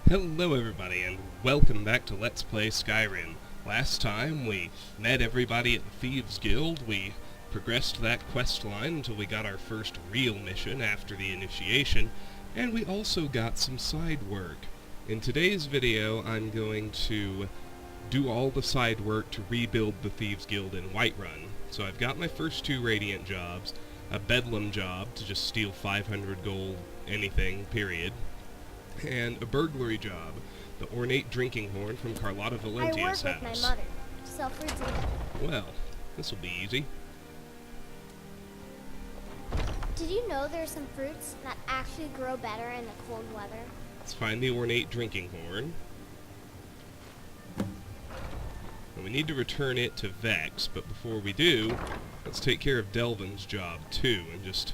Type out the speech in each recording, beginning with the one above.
Hello everybody, and welcome back to Let's Play Skyrim. Last time we met everybody at the Thieves Guild, we progressed that quest line until we got our first real mission after the initiation, and we also got some side work. In today's video I'm going to do all the side work to rebuild the Thieves Guild in Whiterun. So I've got my first two Radiant jobs, a Bedlam job to just steal 500 gold, anything, period, and a burglary job, the ornate drinking horn from Carlotta Valentia's house. I work with my mother to sell fruits and... Well, this'll be easy. Did you know there are some fruits that actually grow better in the cold weather? Let's find the ornate drinking horn. And we need to return it to Vex, but before we do, let's take care of Delvin's job too, and just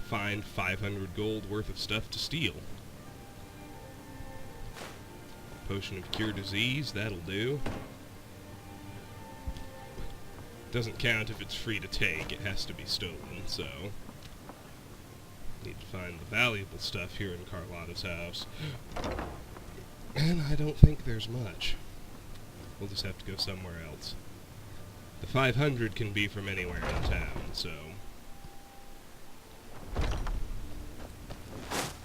find 500 gold worth of stuff to steal. Potion of Cure Disease, that'll do. Doesn't count if it's free to take, it has to be stolen, so... Need to find the valuable stuff here in Carlotta's house. And I don't think there's much. We'll just have to go somewhere else. The 500 can be from anywhere in town, so...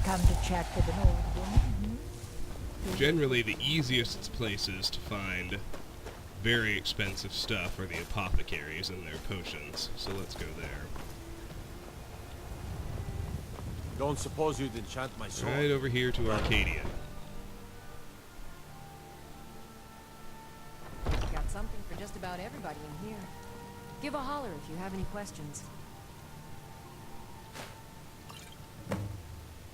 Come to chat with an old woman? Generally, the easiest places to find very expensive stuff are the apothecaries and their potions, so let's go there. Don't suppose you'd enchant my sword? Right over here to Arcadia. Got something for just about everybody in here. Give a holler if you have any questions.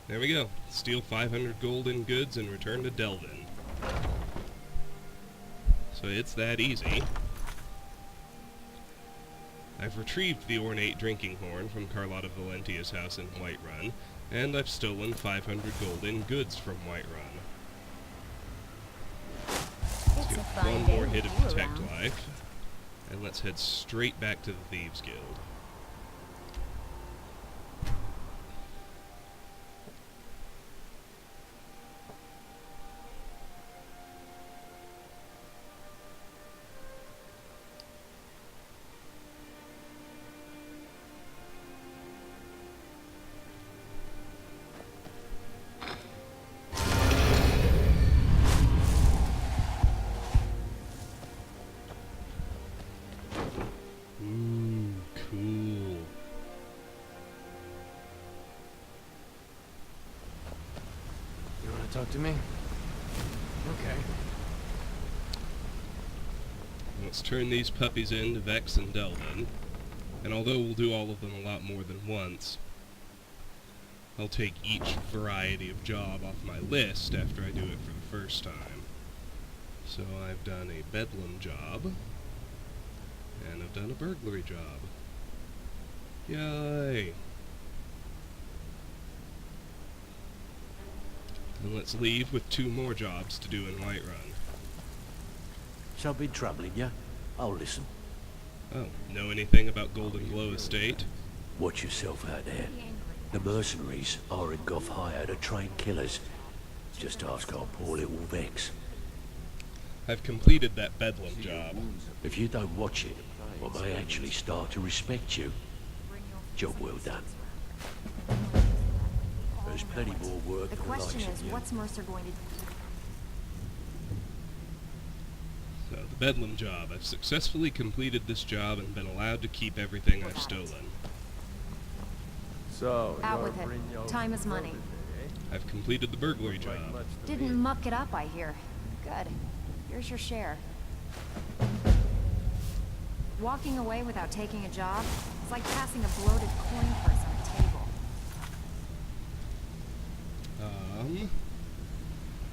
There we go. Steal 500 gold in goods and return to Delvin. So it's that easy. I've retrieved the ornate drinking horn from Carlotta Valentia's house in Whiterun, and I've stolen 500 gold in goods from Whiterun. Let's get one more hit of Detect Life, and let's head straight back to the Thieves Guild. Talk to me? Okay. Let's turn these puppies in to Vex and Delvin, and although we'll do all of them a lot more than once, I'll take each variety of job off my list after I do it for the first time. So I've done a Bedlam job, and I've done a burglary job. Yay! And let's leave with 2 more jobs to do in Whiterun. Shall be troubling you? I'll listen. Oh, know anything about Golden Glow Estate? Watch yourself out there. The mercenaries are in Goth hire to train killers. Just ask our poor little Vex. I've completed that Bedlam job. If you don't watch it, I may actually start to respect you. Job well done. There's plenty more work The than the question likes is, of you. what's Mercer going to do? So, the Bedlam job. I've successfully completed this job and been allowed to keep everything I've stolen. So, Out with it. Time is money. I've completed the burglary job. Didn't muck it up, I hear. Good. Here's your share. Walking away without taking a job is like passing a bloated coin purse on a table.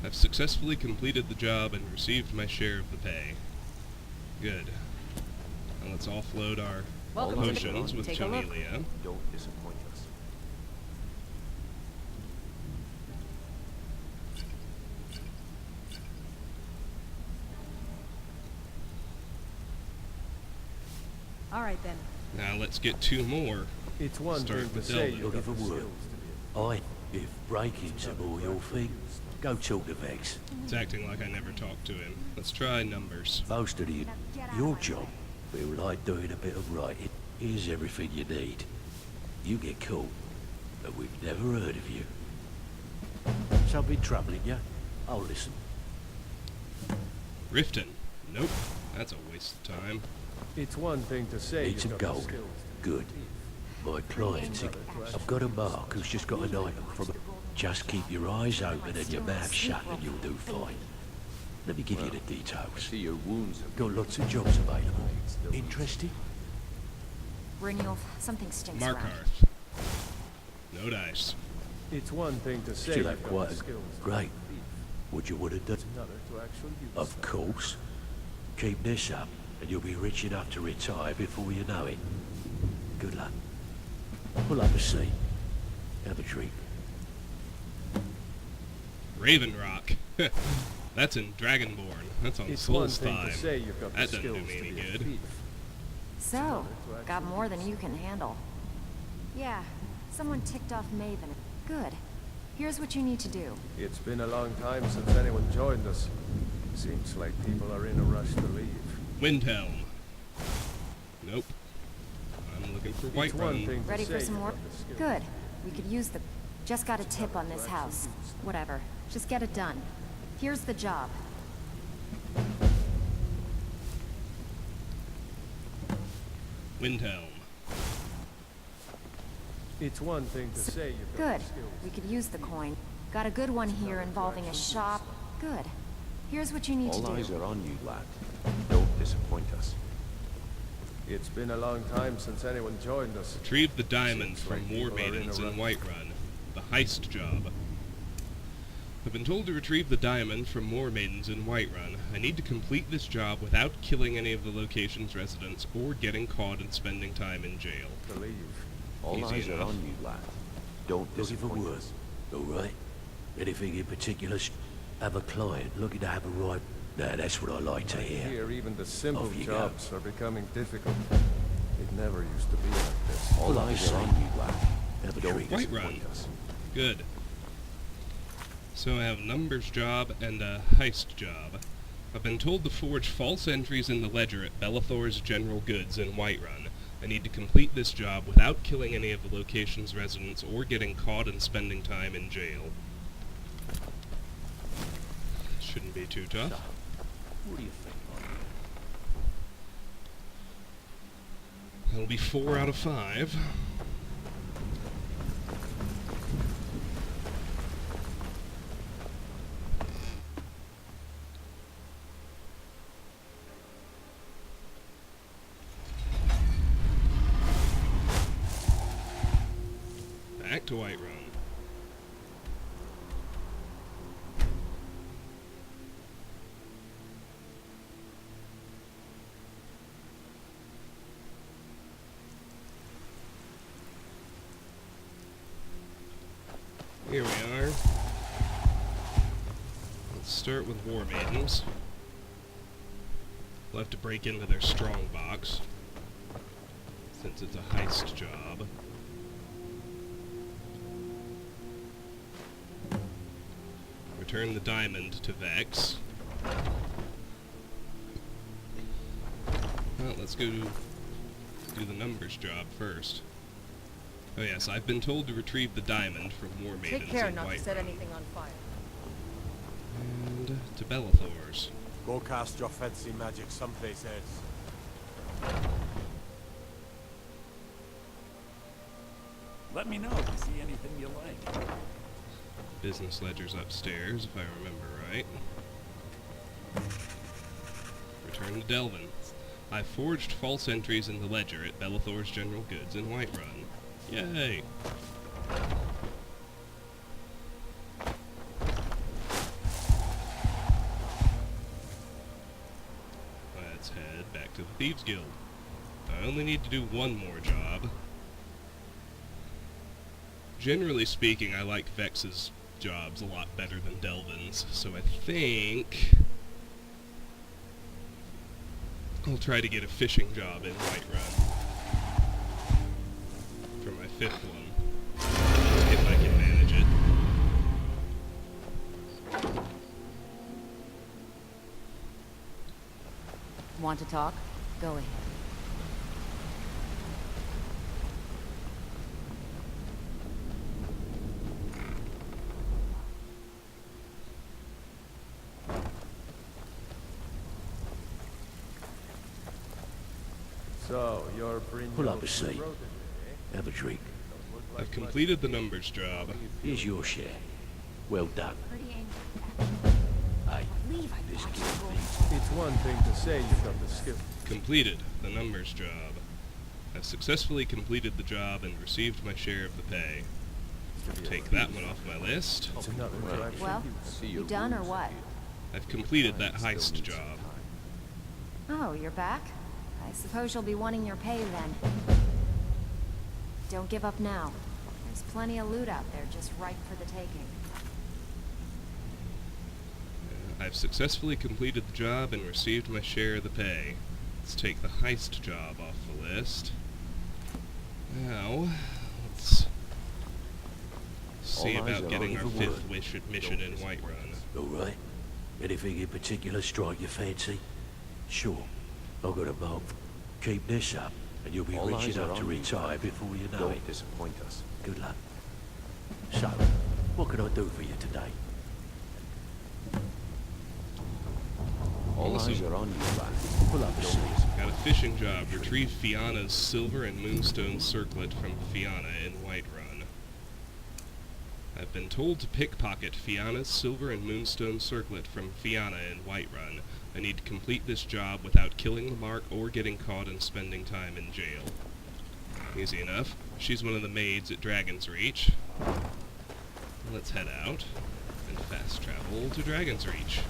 I've successfully completed the job and received my share of the pay. Good. Now let's offload our Welcome to the potions with Take a look. Tonelia. Don't disappoint us. All right then. Now let's get 2 more. It's one Start thing to with say Delvin. you got Look at the the word. skills to be a If breaking's are more your thing, Go talk to Vex. It's acting like I never talked to him. Let's try numbers. Most of your job feel like doing a bit of writing. Here's everything you need. You get caught, but we've never heard of you. Something troubling you? I'll listen. Riften. Nope. That's a waste of time. It's one thing to say Need you've some got the gold. skills. Good. My client's in. I've got a mark who's just got an item from. Just keep your eyes open and your mouth shut and you'll do fine. Let me give you the details. See your wounds. Got lots of jobs available. Interested? Brynjolf, something stinks around. Markarth. No dice. It's one thing to say Still you've have got quite the a... skills. Great. Would you want to do? It's another to actually use Of them. course. Keep this up and you'll be rich enough to retire before you know it. Good luck. Pull up a seat. Have a drink. Raven Rock. That's in Dragonborn. That's on It's one Souls thing 5. to say you've got the That doesn't do skills me to any be a good. thief. So, got more than you can handle. Yeah, someone ticked off Maven. Good. Here's what you need to do. It's been a long time since anyone joined us. Seems like people are in a rush to leave. Windhelm. Nope. I'm looking for It's one Whiterun. thing to Ready say for some you've more? got the skills. Good. We could use the... Just got a tip on this house. Whatever. Just get it done. Here's the job. Windhelm. It's one thing to say you've got Good. the skills. We could use the coin. Got a good one here involving a shop. Good. Here's what you need to All eyes do. are on you, lad. Don't disappoint us. It's been a long time since anyone joined us. Retrieve the diamond Seems from like War people are in a Maidens in rush. Whiterun. The heist job. I've been told to retrieve the diamond from War Maidens in Whiterun. I need to complete this job without killing any of the location's residents or getting caught and spending time in jail. To leave. All Easy eyes enough. are on you, lad. Don't Looking for disappoint work. us. All right. Anything in particular? Have a client looking to have a right... Now, that's what I like to hear. Here, even the simple Off you go. jobs are becoming difficult. It never used to be like this. All Well, I eyes are on say- you, lad. Have a Don't drink. White disappoint Run. us. Good. So I have a numbers job and a heist job. I've been told to forge false entries in the ledger at Belethor's General Goods in Whiterun. I need to complete this job without killing any of the location's residents or getting caught and spending time in jail. Shouldn't be too tough. What do you think? That'll be 4 out of 5. Back to Whiterun. Here we are. Let's start with War Maidens. We'll have to break into their strong box, since it's a heist job. Return the diamond to Vex. Well, let's go do the numbers job first. Oh yes, I've been told to retrieve the diamond from War Maidens Take care in not to set Whiterun. anything on fire. And to Belethor's. Go cast your fancy magic someplace else. Let me know if you see anything you like. Business ledger's upstairs, if I remember right. Return to Delvin. I forged false entries in the ledger at Belethor's General Goods in Whiterun. Yay! Let's head back to the Thieves Guild. I only need to do one more job. Generally speaking, I like Vex's jobs a lot better than Delvin's, so I think I'll try to get a fishing job in Whiterun for my 5th one, if I can manage it. Want to talk? Go ahead. So, you're Brynjolf's Pull up a seat. protege, eh? Have a drink. Don't look I've like completed the numbers job. Here's your share. Well done. Hey, this guild needs much. It's one thing to say you've got the skill. Completed the numbers job. I've successfully completed the job and received my share of the pay. Take that one off my list. It's another direction. Well, you done or what? I've completed that heist job. Oh, you're back? I suppose you'll be wanting your pay then. Don't give up now. There's plenty of loot out there just ripe for the taking. I've successfully completed the job and received my share of the pay. Let's take the heist job off the list. Now, let's see All eyes about are getting on our the fifth word. mission in Whiterun. all right. Anything in particular strike your fancy? Sure. I've got a mark. Keep this up, and you'll be All rich eyes are enough to on you. retire before you know it. Don't disappoint us. Good luck. So, what can I do for you today? All Awesome. eyes are on you, lad. Pull up a seat. Got a fishing job. Retrieve Fianna's silver and moonstone circlet from Fianna in Whiterun. I've been told to pickpocket Fianna's silver and moonstone circlet from Fianna in Whiterun. I need to complete this job without killing the mark or getting caught and spending time in jail. Easy enough. She's one of the maids at Dragon's Reach. Let's head out and fast travel to Dragon's Reach.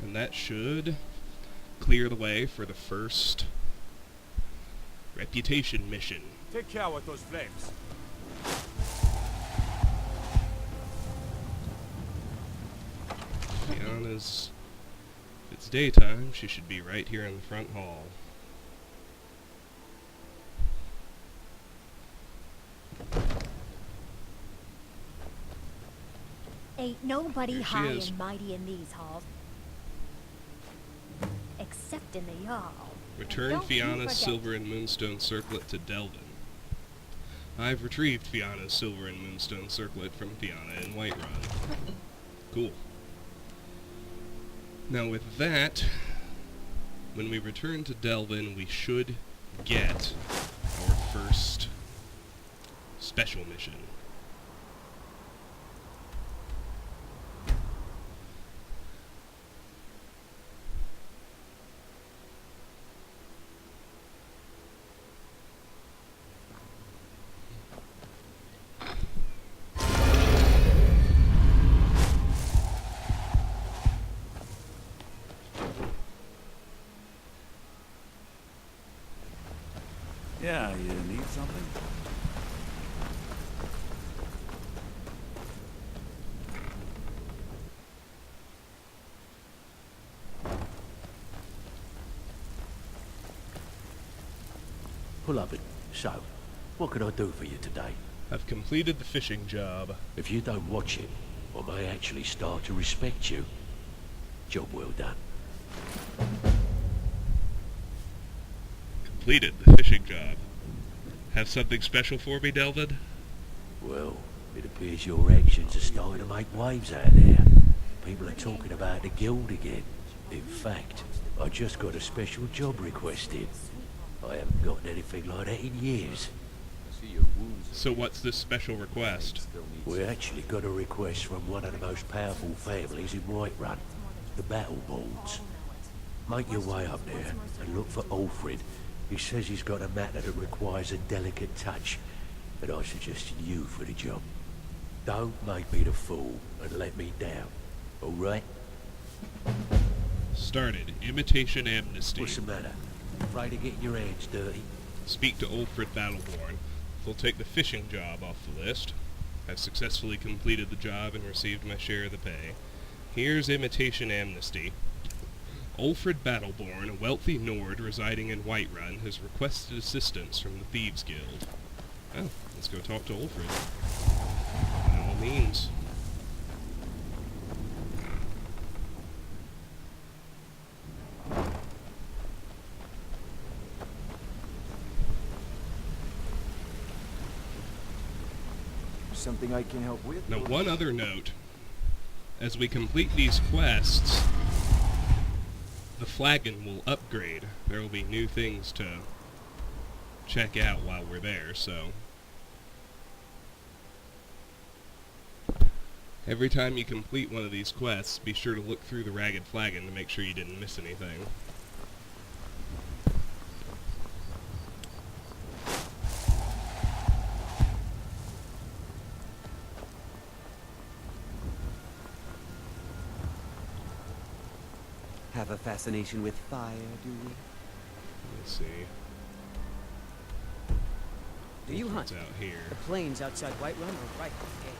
And that should clear the way for the first reputation mission. Take care with those flames. Fianna's... If it's daytime, she should be right here in the front hall. Ain't nobody Here she high is. and mighty in these halls. Except in the Jarl. Return Don't you Fianna's forget. silver and moonstone circlet to Delvin. I've retrieved Fianna's silver and moonstone circlet from Fianna in Whiterun. Cool. Now with that, when we return to Delvin, we should get our first special mission. Yeah, you need something? Pull up it. So, what can I do for you today? I've completed the fishing job. If you don't watch it, I may actually start to respect you. Job well done. Completed the fishing job. Have something special for me, Delvin? Well, it appears your actions are starting to make waves out there. People are talking about the guild again. In fact, I just got a special job requested. I haven't gotten anything like that in years. I see your wounds. So what's this special request? Still need We actually got a request from one of the most powerful families in Whiterun, the Battle Boards. Make your way up there and look for Alfred. He says he's got a matter that requires a delicate touch, and I suggested you for the job. Don't make me the fool and let me down, all right? Started. Imitation amnesty. What's the matter? Afraid of getting your hands dirty? Speak to Ulfrid Battleborn. They'll take the fishing job off the list. I've successfully completed the job and received my share of the pay. Here's imitation amnesty. Ulfred Battleborn, a wealthy Nord residing in Whiterun, has requested assistance from the Thieves Guild. Oh, let's go talk to Ulfred. By all means. Something I can help with? Now, one other note. As we complete these quests, the flagon will upgrade. There will be new things to check out while we're there, so every time you complete one of these quests, be sure to look through the ragged flagon to make sure you didn't miss anything. Have a fascination with fire, do we? Let's see. Do you hunt? What's out here? The plains outside Whiterun are ripe with game.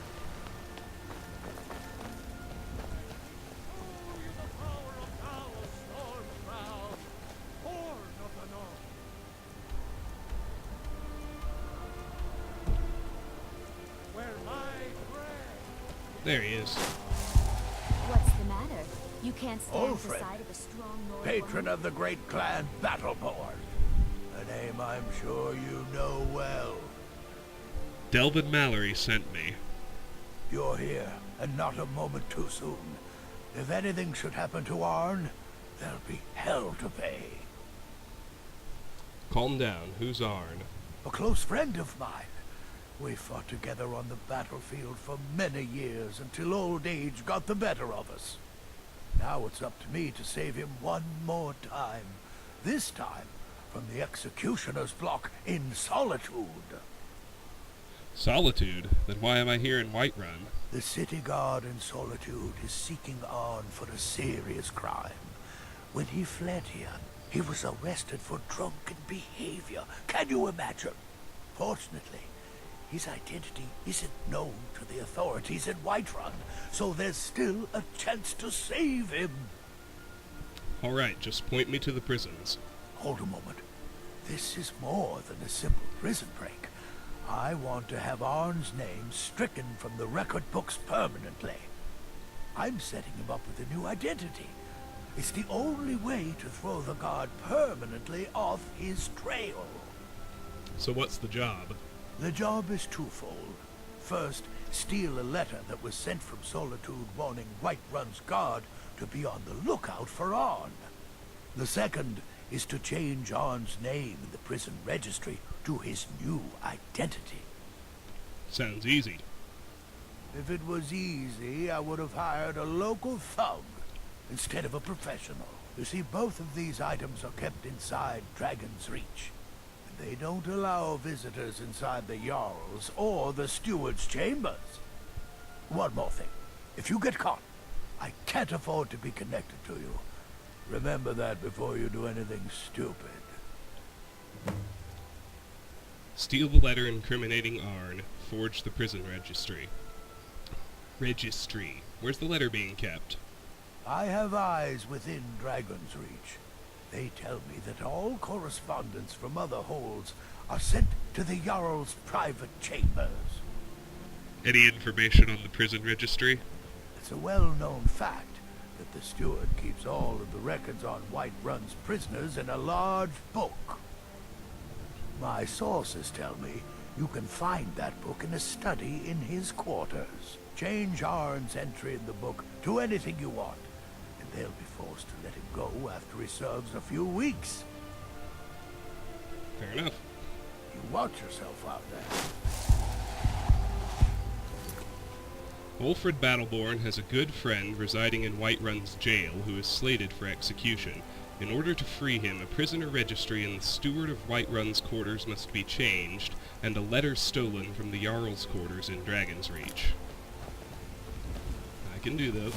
There he is. What's the matter? You can't stand the Ulfred, sight of a strong Lord patron woman? of the great clan Battleborn. A name I'm sure you know well. Delvin Mallory sent me. You're here, and not a moment too soon. If anything should happen to Arn, there'll be hell to pay. Calm down. Who's Arn? A close friend of mine. We fought together on the battlefield for many years until old age got the better of us. Now it's up to me to save him one more time. This time from the executioner's block in Solitude. Solitude? Then why am I here in Whiterun? The city guard in Solitude is seeking Arn for a serious crime. When he fled here, he was arrested for drunken behavior. Can you imagine? Fortunately, his identity isn't known to the authorities in Whiterun, so there's still a chance to save him. Alright, just point me to the prisons. Hold a moment. This is more than a simple prison break. I want to have Arn's name stricken from the record books permanently. I'm setting him up with a new identity. It's the only way to throw the guard permanently off his trail. So what's the job? The job is twofold. First, steal a letter that was sent from Solitude warning Whiterun's guard to be on the lookout for Arn. The second is to change Arn's name in the prison registry to his new identity. Sounds easy. If it was easy, I would have hired a local thug instead of a professional. You see, both of these items are kept inside Dragon's Reach. They don't allow visitors inside the Jarl's or the steward's chambers. One more thing. If you get caught, I can't afford to be connected to you. Remember that before you do anything stupid. Steal the letter incriminating Arn. Forge the prison registry. Registry. Where's the letter being kept? I have eyes within Dragon's Reach. They tell me that all correspondence from other holds are sent to the Jarl's private chambers. Any information on the prison registry? It's a well-known fact that the steward keeps all of the records on Whiterun's prisoners in a large book. My sources tell me you can find that book in a study in his quarters. Change Arn's entry in the book to anything you want, and they'll be forced to let him go after he serves a few weeks. Fair enough. You watch yourself out there. Ulfred Battleborn has a good friend residing in Whiterun's jail who is slated for execution. In order to free him, a prisoner registry in the steward of Whiterun's quarters must be changed, and a letter stolen from the Jarl's quarters in Dragon's Reach. I can do those.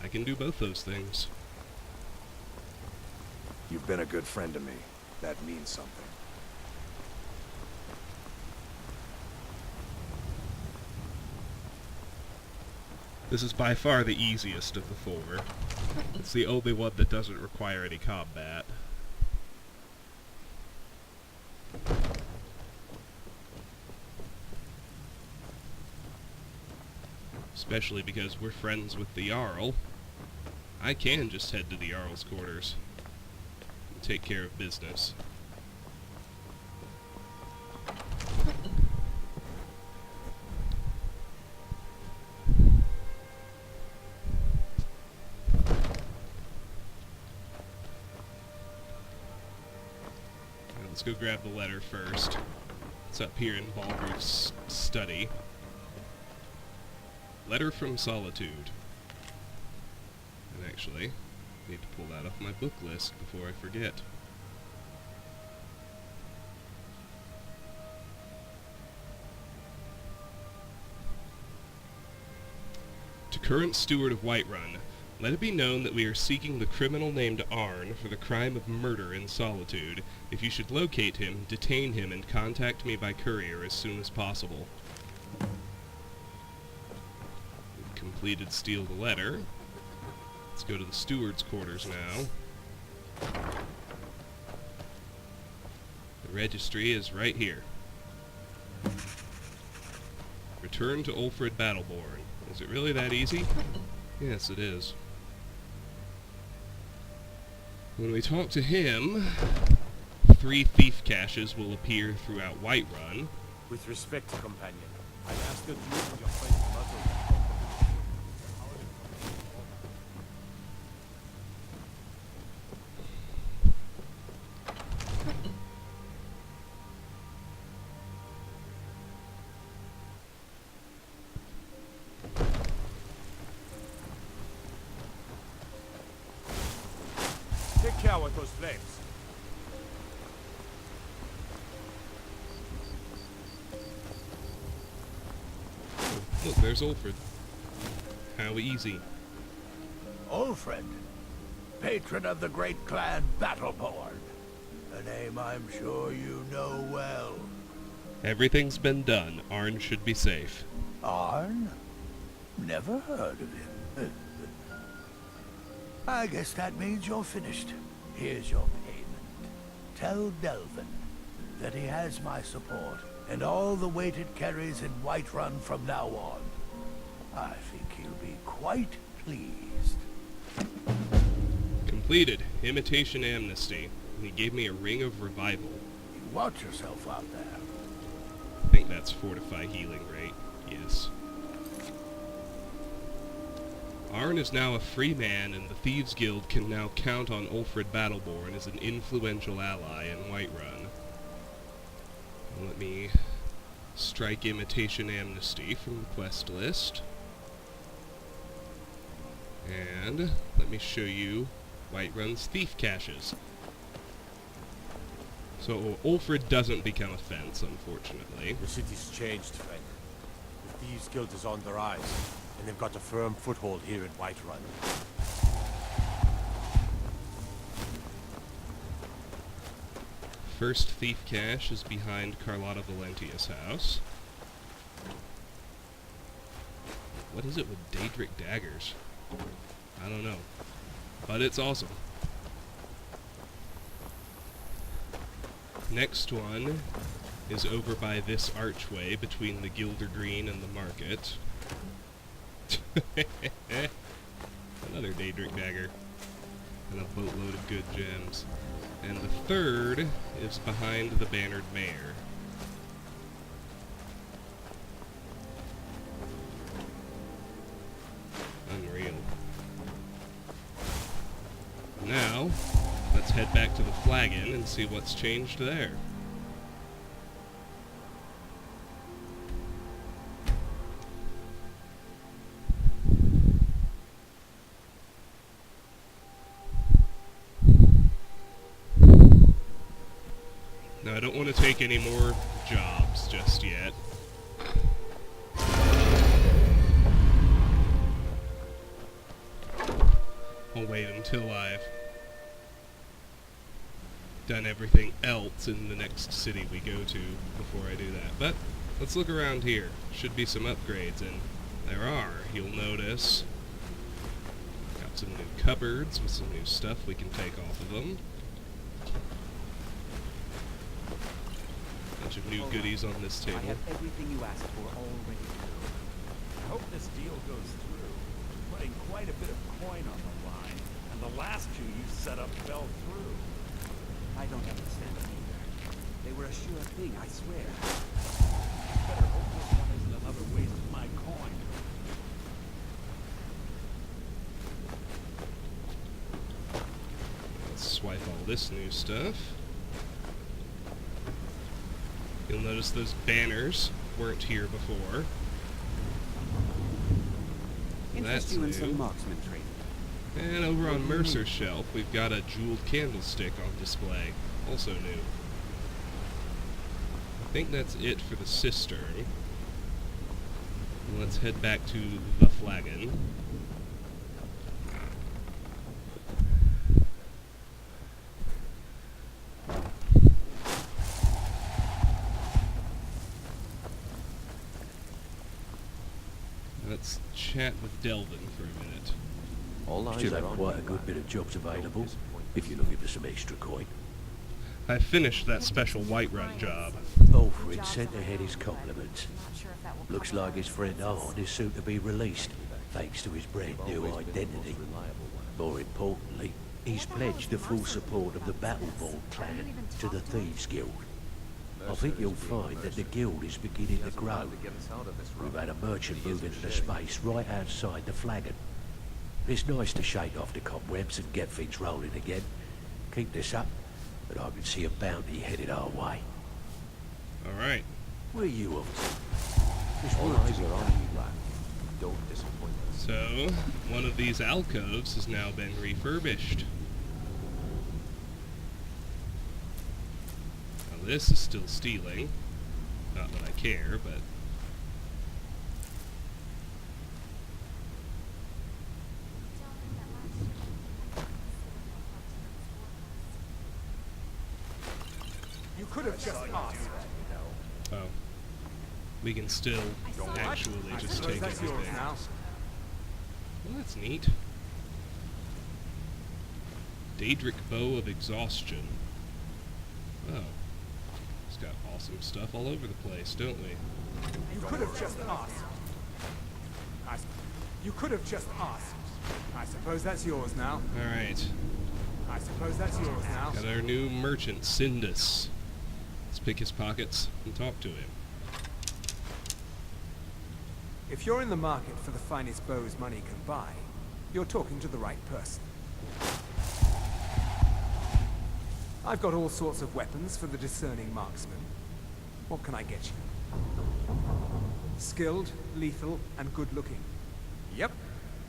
I can do both those things. You've been a good friend to me. That means something. This is by far the easiest of the four. It's the only one that doesn't require any combat. Especially because we're friends with the Jarl. I can just head to the Jarl's quarters and take care of business. Let's go grab the letter first. It's up here in Balgruuf's study. Letter from Solitude. And actually, I need to pull that off my book list before I forget. To current steward of Whiterun, let it be known that we are seeking the criminal named Arn for the crime of murder in Solitude. If you should locate him, detain him, and contact me by courier as soon as possible. We've completed Steal the Letter. Let's go to the steward's quarters now. The registry is right here. Return to Ulfred Battleborn. Is it really that easy? Yes, it is. When we talk to him, 3 thief caches will appear throughout Whiterun. With respect, companion, I ask that you and your friend muzzle. Take care with those flames. Look, there's Ulfred. How easy. Ulfred, patron of the great clan Battleborn. A name I'm sure you know well. Everything's been done. Arn should be safe. Arn? Never heard of him. I guess that means you're finished. Here's your payment. Tell Delvin that he has my support and all the weight it carries in Whiterun from now on. I think he'll be quite pleased. Completed. Imitation Amnesty. He gave me a Ring of Revival. You watch yourself out there. I think that's Fortify Healing rate. Yes. Arn is now a free man, and the Thieves Guild can now count on Ulfred Battleborn as an influential ally in Whiterun. Let me strike Imitation Amnesty from the quest list. And let me show you Whiterun's thief caches. So Ulfred doesn't become a fence, unfortunately. The city's changed, friend. The Thieves Guild is on the rise, and they've got a firm foothold here in Whiterun. First thief cache is behind Carlotta Valentia's house. What is it with Daedric daggers? I don't know. But it's awesome. Next one is over by this archway between the Gilder Green and the market. Another Daedric dagger. And a boatload of good gems. And the third is behind the Bannered Mare. Unreal. Now, let's head back to the Flagon and see what's changed there. Now, I don't want to take any more jobs just yet. I'll wait until I've done everything else in the next city we go to before I do that. But let's look around here. Should be some upgrades in there are. You'll notice got some new cupboards with some new stuff we can take off of them. Bunch of new goodies on this table. I have everything you asked for already. I hope this deal goes through. You're putting quite a bit of coin on the line, and the last two you set up fell through. I don't understand them either. They were a sure thing, I swear. Better hope this one isn't another waste of my coin. Let's swipe all this new stuff. You'll notice those banners weren't here before. Interest That's you in new. some marksman training. And over on Mercer's shelf, we've got a jeweled candlestick on display. Also new. I think that's it for the cistern. Let's head back to the flagon. Let's chat with Delvin for a minute. All eyes Still are have on quite you, a good lad. bit of jobs Don't available, disappoint if you're looking for some extra coin. I finished that special Whiterun job. Alfred sent ahead his compliments. Not sure if that will Looks cover like his friend Arn is soon to be released, thanks to his brand new Always been the most identity. reliable one. More importantly, he's pledged the full support of the Battleborn clan to the Thieves Guild. I think you'll find that the guild is beginning to grow. We've had a merchant move into the space right outside the flagon. It's nice to shake off the cobwebs and get things rolling again. Keep this up, and I can see a bounty headed our way. Alright. Where are you off to? There's All work to eyes be are on done. you, lad. Don't disappoint us. So, one of these alcoves has now been refurbished. Now this is still stealing. Not that I care, but... You could have just asked. Oh. We can still actually just take That's yours everything. now. Well, that's neat. Daedric Bow of Exhaustion. Oh. It's got awesome stuff all over the place, don't we? You could have just asked. You could have just asked. I suppose that's yours now. Alright. I suppose that's yours now. Got our new merchant, Sindus. Let's pick his pockets and talk to him. If you're in the market for the finest bows money can buy, you're talking to the right person. I've got all sorts of weapons for the discerning marksman. What can I get you? Skilled, lethal, and good-looking. Yep,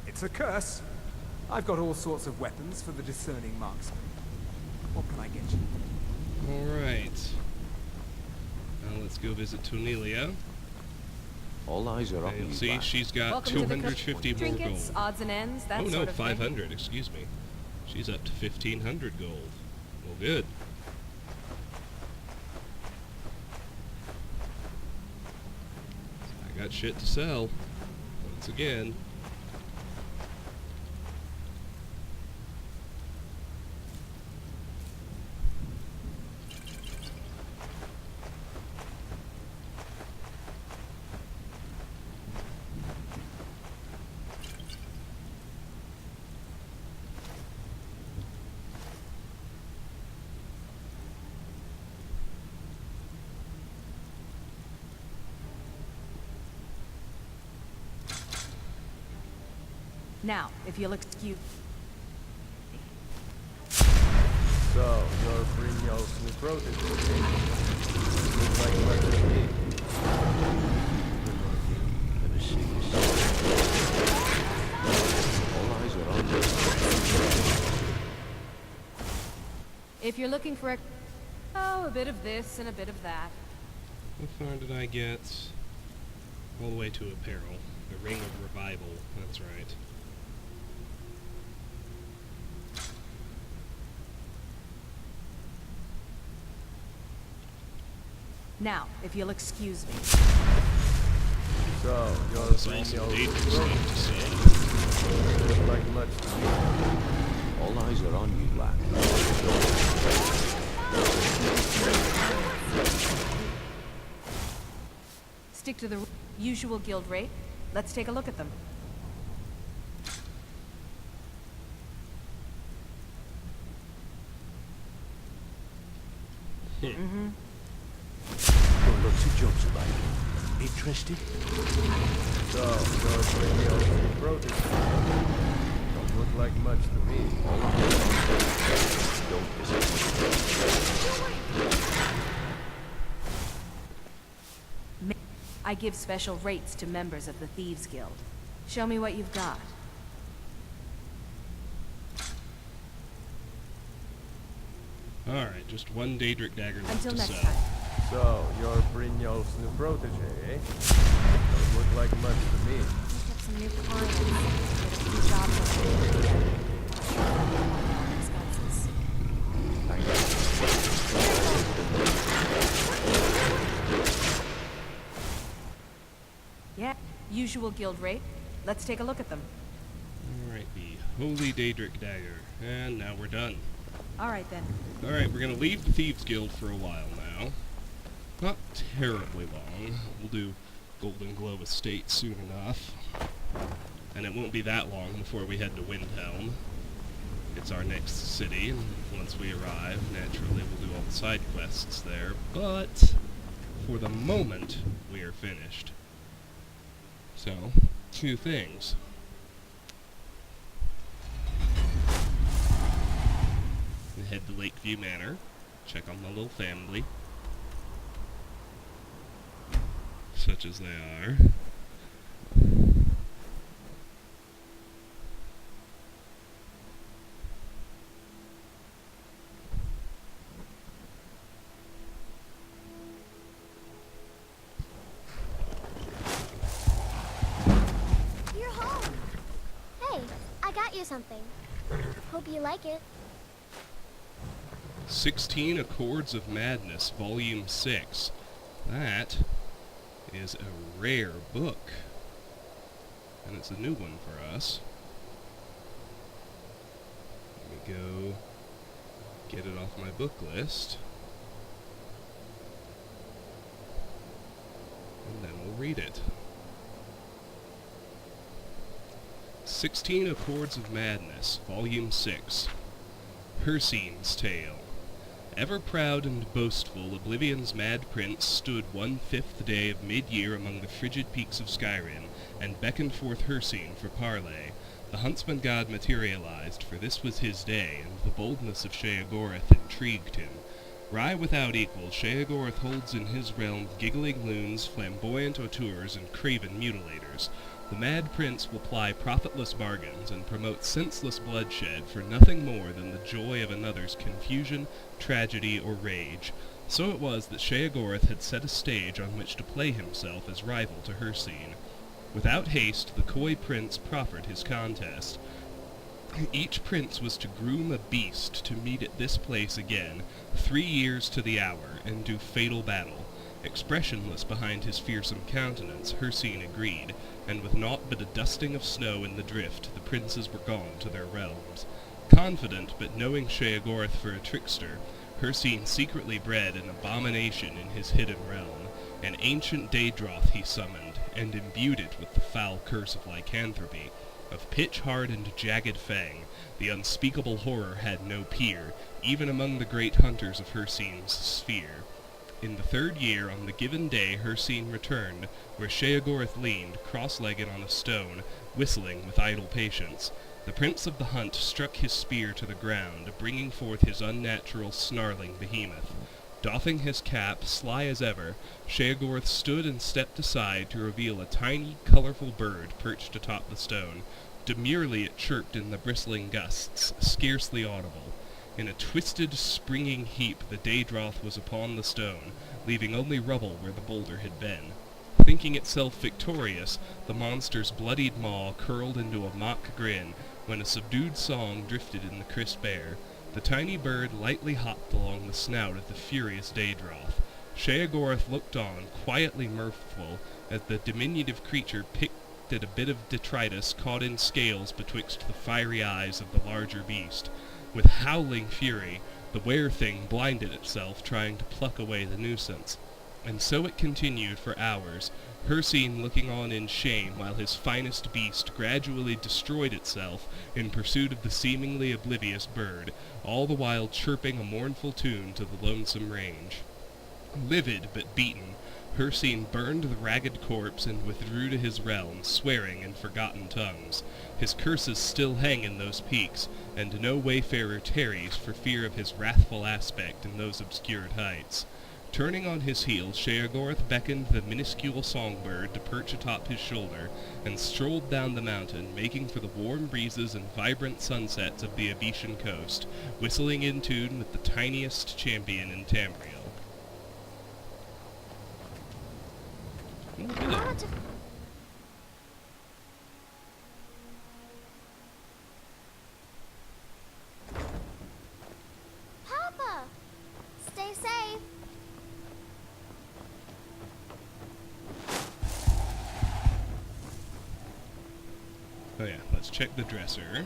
it's a curse. I've got all sorts of weapons for the discerning marksman. What can I get you? Alright. Now let's go visit Tonelia. All eyes are on And you, see, lad. she's got Welcome to the 250 more trinkets, gold. odds and ends, that Oh no, sort of thing. 500, excuse me. She's up to 1,500 gold. Well, good. I got shit to sell. Once again. Now, if you'll excuse... So, you're Brynjolf's new protege. Looks like you like the gig. Never seen this. All eyes are on you. If you're looking for a... Oh, a bit of this and a bit of that. How far did I get? All the way to apparel. The Ring of Revival, that's right. Now, if you'll excuse me. So, you're There's bringing also your dangerous throat stuff to say. Doesn't look like much to me. All eyes are on you, lad. Stick to the usual guild rate. Let's take a look at them. Got lots of jobs available. Interested? So, you're bringing your throat Don't look like much to me. Don't disappoint. I give special rates to members of the Thieves Guild. Show me what you've got. Alright, just one Daedric dagger left Until to next sell. time. So, you're Brynjolf's new protege, eh? Don't look like much to me. Picked up some new clients. Did a few jobs on the expenses. Yeah, usual guild rate. Let's take a look at them. Alright, the Holy Daedric dagger. And now we're done. Alright then. Alright, we're gonna leave the Thieves Guild for a while now. Not terribly long. We'll do Golden Glow Estate soon enough. And it won't be that long before we head to Windhelm. It's our next city, and once we arrive, naturally we'll do all the side quests there. But, for the moment, we are finished. So, two things. We head to Lakeview Manor, check on my little family, such as they are. You're home. Hey, I got you something. Hope you like it. 16 Accords of Madness, Volume 6. That is a rare book. And it's a new one for us. Let me go get it off my book list. And then we'll read it. 16 Accords of Madness, Volume 6. Hircine's Tale. Ever proud and boastful, Oblivion's mad prince stood 1/5 day of mid-year among the frigid peaks of Skyrim, and beckoned forth Hircine for parley. The huntsman god materialized, for this was his day, and the boldness of Sheogorath intrigued him. Wry without equal, Sheogorath holds in his realm giggling loons, flamboyant auteurs, and craven mutilators. The mad prince will ply profitless bargains and promote senseless bloodshed for nothing more than the joy of another's confusion, tragedy, or rage. So it was that Sheogorath had set a stage on which to play himself as rival to Hircine. Without haste, the coy prince proffered his contest. Each prince was to groom a beast to meet at this place again, 3 years to the hour, and do fatal battle. Expressionless behind his fearsome countenance, Hircine agreed, and with naught but a dusting of snow in the drift, the princes were gone to their realms. Confident, but knowing Sheogorath for a trickster, Hircine secretly bred an abomination in his hidden realm. An ancient Daedroth he summoned, and imbued it with the foul curse of lycanthropy. Of pitch-hardened, jagged fang, the unspeakable horror had no peer, even among the great hunters of Hircine's sphere. In the 3rd year, on the given day, Hircine returned, where Sheogorath leaned, cross-legged on a stone, whistling with idle patience. The prince of the hunt struck his spear to the ground, bringing forth his unnatural, snarling behemoth. Doffing his cap, sly as ever, Sheogorath stood and stepped aside to reveal a tiny, colorful bird perched atop the stone. Demurely it chirped in the bristling gusts, scarcely audible. In a twisted, springing heap, the Daedroth was upon the stone, leaving only rubble where the boulder had been. Thinking itself victorious, the monster's bloodied maw curled into a mock grin, when a subdued song drifted in the crisp air. The tiny bird lightly hopped along the snout of the furious Daedroth. Sheogorath looked on, quietly mirthful, as the diminutive creature picked at a bit of detritus caught in scales betwixt the fiery eyes of the larger beast. With howling fury, the were-thing blinded itself, trying to pluck away the nuisance. And so it continued for hours, Hircine looking on in shame while his finest beast gradually destroyed itself in pursuit of the seemingly oblivious bird, all the while chirping a mournful tune to the lonesome range. Livid but beaten, Hircine burned the ragged corpse and withdrew to his realm, swearing in forgotten tongues. His curses still hang in those peaks, and no wayfarer tarries for fear of his wrathful aspect in those obscured heights. Turning on his heel, Sheogorath beckoned the minuscule songbird to perch atop his shoulder, and strolled down the mountain, making for the warm breezes and vibrant sunsets of the Abetian coast, whistling in tune with the tiniest champion in Tamriel. Papa! Stay safe. Oh yeah, let's check the dresser.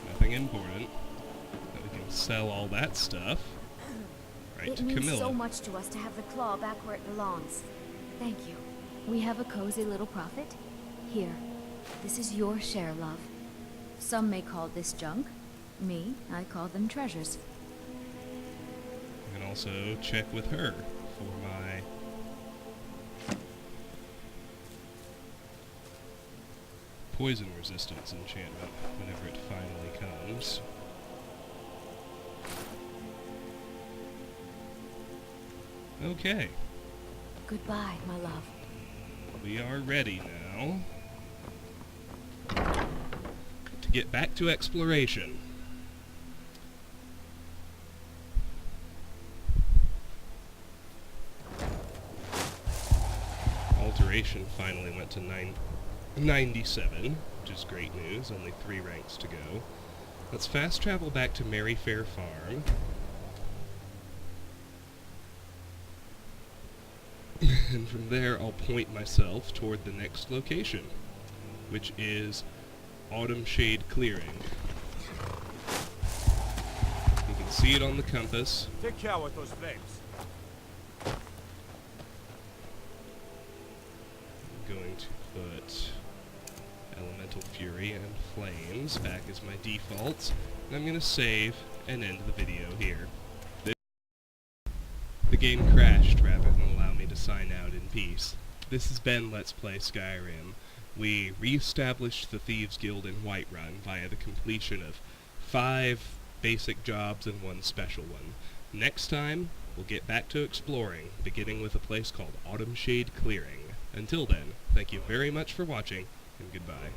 Nothing important. We can sell all that stuff. Right It to means Camilla. so much to us to have the claw back where it belongs. Thank you. We have a cozy little profit. Here, this is your share, love. Some may call this junk. Me, I call them treasures. I can also check with her for my poison resistance enchantment whenever it finally comes. Okay, Goodbye, my love. we are ready now to get back to exploration. Alteration finally went to 97, which is great news, only 3 ranks to go. Let's fast travel back to Merryfair Farm. And from there I'll point myself toward the next location, which is Autumn Shade Clearing. You can see it on the compass. Take care with those flames. I'm going to put Elemental Fury and Flames back as my defaults, and I'm going to save and end the video here. The game crashed rather than allow me to sign out in peace. This has been Let's Play Skyrim. We re-established the Thieves Guild in Whiterun via the completion of 5 basic jobs and 1 special one. Next time, we'll get back to exploring, beginning with a place called Autumn Shade Clearing. Until then, thank you very much for watching, and goodbye.